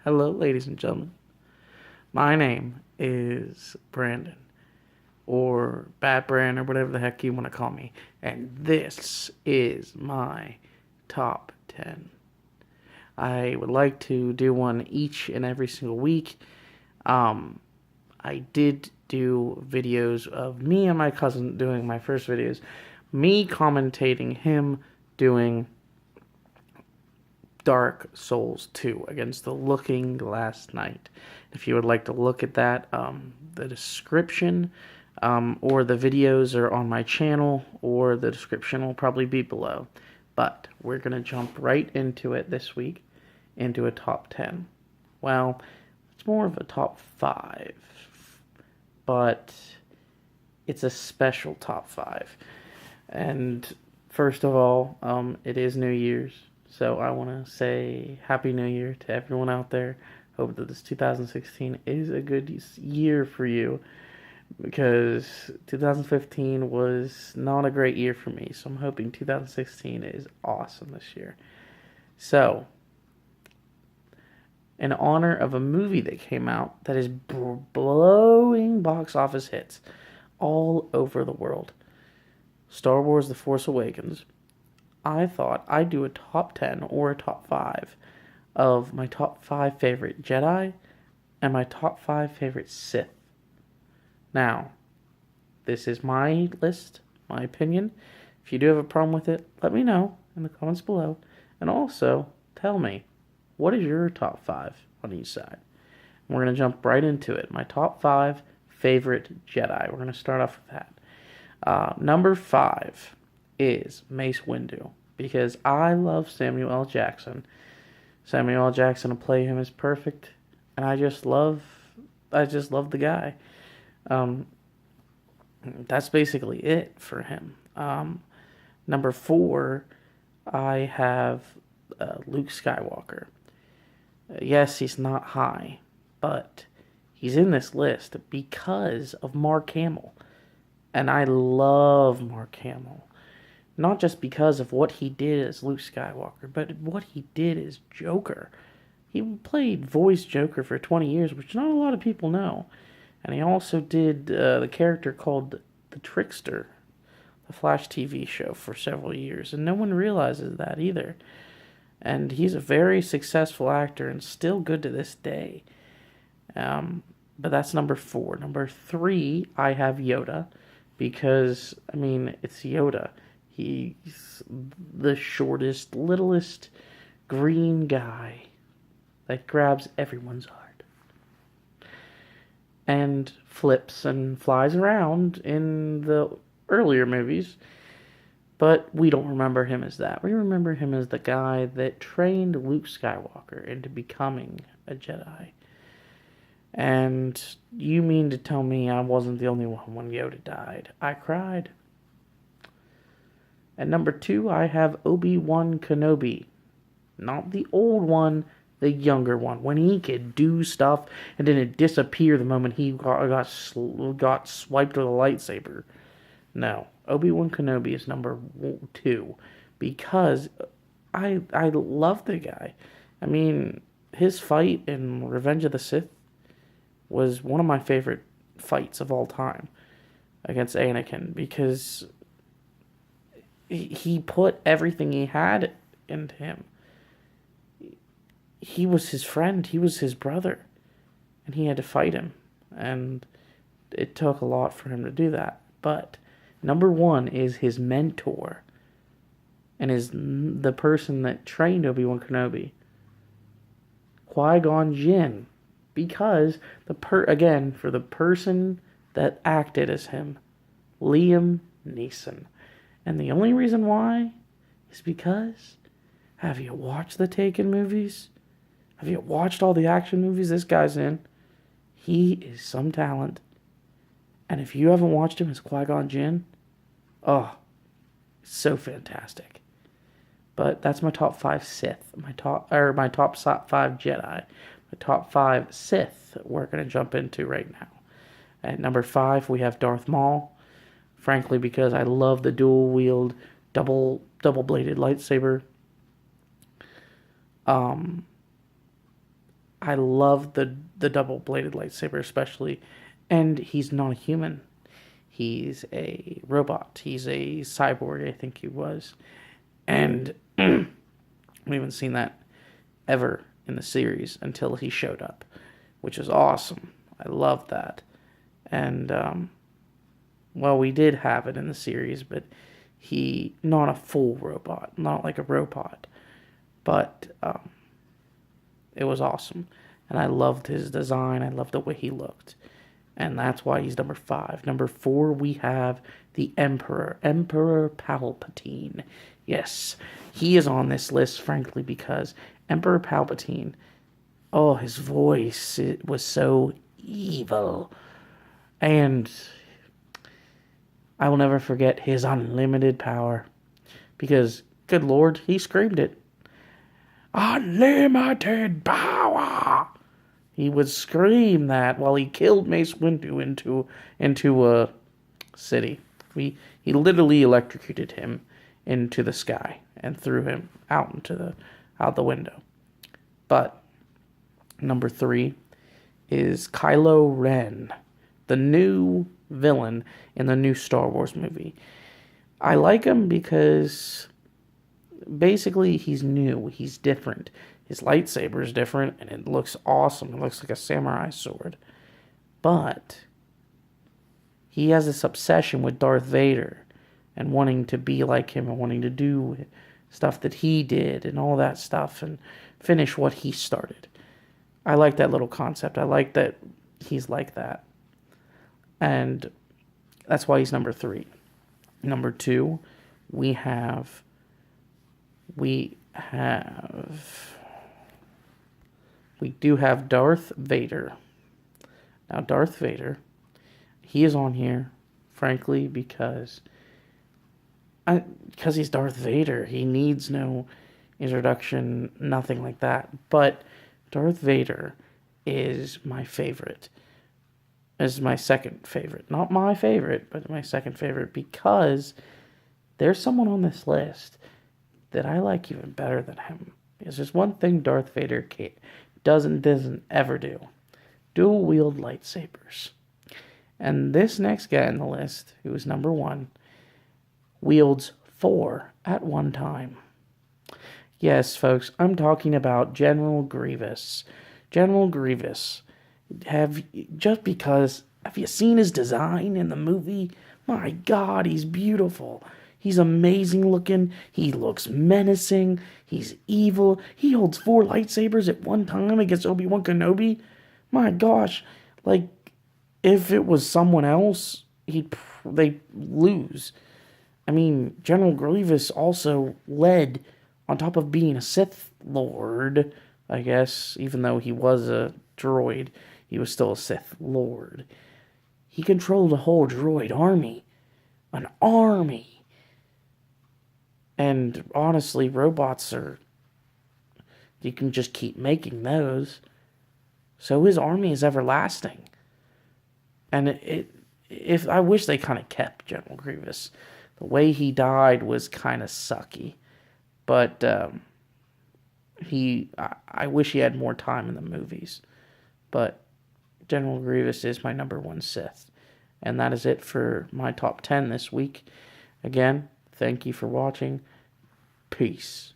Hello, ladies and gentlemen. My name is Brandon, or Bad Brand, or whatever the heck you want to call me, and this is my top 10. I would like to do one each and every single week. Um, I did do videos of me and my cousin doing my first videos, me commentating him doing Dark Souls 2 against the Looking Glass Knight. If you would like to look at that, the description or the videos are on my channel, or the description will probably be below. But we're going to jump right into it this week, into a top 10. Well, it's more of a top 5, but it's a special top 5. And first of all, it is New Year's. So I want to say Happy New Year to everyone out there. Hope that this 2016 is a good year for you, because 2015 was not a great year for me. So I'm hoping 2016 is awesome this year. So, in honor of a movie that came out that is blowing box office hits all over the world, Star Wars The Force Awakens, I thought I'd do a top 10 or a top 5 of my top 5 favorite Jedi and my top 5 favorite Sith. Now, this is my list, my opinion. If you do have a problem with it, let me know in the comments below. And also, tell me, what is your top 5 on each side? And we're going to jump right into it. My top 5 favorite Jedi. We're going to start off with that. Number 5 is Mace Windu, because I love Samuel L. Jackson. Samuel L. Jackson to play him is perfect, and I just love the guy. That's basically it for him. Number 4, I have Luke Skywalker. Yes, he's not high, but he's in this list because of Mark Hamill, and I love Mark Hamill. Not just because of what he did as Luke Skywalker, but what he did as Joker. He played voice Joker for 20 years, which not a lot of people know. And he also did the character called the Trickster, the Flash TV show, for several years. And no one realizes that either. And he's a very successful actor and still good to this day. But that's number 4. Number 3, I have Yoda, because, it's Yoda. He's the shortest, littlest green guy that grabs everyone's heart and flips and flies around in the earlier movies. But we don't remember him as that. We remember him as the guy that trained Luke Skywalker into becoming a Jedi. And you mean to tell me I wasn't the only one when Yoda died? I cried. At number 2, I have Obi-Wan Kenobi. Not the old one, the younger one. When he could do stuff and then it disappear the moment he got swiped with a lightsaber. No, Obi-Wan Kenobi is number 2, because I love the guy. His fight in Revenge of the Sith was one of my favorite fights of all time against Anakin, because he put everything he had into him. He was his friend. He was his brother. And he had to fight him. And it took a lot for him to do that. But number 1 is his mentor. And is the person that trained Obi-Wan Kenobi. Qui-Gon Jinn. Because, for the person that acted as him, Liam Neeson. And the only reason why is because, have you watched the Taken movies? Have you watched all the action movies this guy's in? He is some talent. And if you haven't watched him as Qui-Gon Jinn, it's so fantastic. But that's my top 5 Sith. My top 5 Jedi. My top 5 Sith we're going to jump into right now. At number 5, we have Darth Maul. Frankly, because I love the dual-wield, double-bladed lightsaber. I love the double bladed lightsaber especially, and he's not a human. He's a robot. He's a cyborg, I think he was, and we haven't seen that ever in the series until he showed up, which is awesome. I love that, and well, we did have it in the series, but he not a full robot, not like a robot, but it was awesome, and I loved his design. I loved the way he looked, and that's why he's number 5. Number 4, we have the Emperor Palpatine. Yes, he is on this list, frankly, because Emperor Palpatine, oh, his voice, it was so evil, and I will never forget his unlimited power, because, good lord, he screamed it. Unlimited power! He would scream that while he killed Mace Windu into a city. He literally electrocuted him into the sky and threw him out the window. But number 3 is Kylo Ren, the new villain in the new Star Wars movie. I like him because basically he's new, he's different. His lightsaber is different and it looks awesome. It looks like a samurai sword. But he has this obsession with Darth Vader and wanting to be like him and wanting to do stuff that he did and all that stuff and finish what he started. I like that little concept. I like that he's like that. And that's why he's number 3. Number 2, we do have Darth Vader. Now, Darth Vader, he is on here, frankly, because he's Darth Vader. He needs no introduction, nothing like that. But Darth Vader is my favorite. Is my second favorite. Not my favorite, but my second favorite, because there's someone on this list that I like even better than him. Because there's one thing Darth Vader doesn't ever do. Dual wield lightsabers. And this next guy on the list, who is number 1, wields 4 at one time. Yes, folks, I'm talking about General Grievous. General Grievous. Have you seen his design in the movie? My God, he's beautiful. He's amazing looking. He looks menacing. He's evil. He holds 4 lightsabers at one time against Obi-Wan Kenobi. My gosh, like, if it was someone else, they lose. I mean, General Grievous also led, on top of being a Sith Lord, I guess, even though he was a droid, he was still a Sith Lord. He controlled a whole droid army. An army. And honestly, robots you can just keep making those. So his army is everlasting. And I wish they kind of kept General Grievous. The way he died was kind of sucky. But I wish he had more time in the movies. But General Grievous is my number 1 Sith. And that is it for my top 10 this week. Again, thank you for watching. Peace.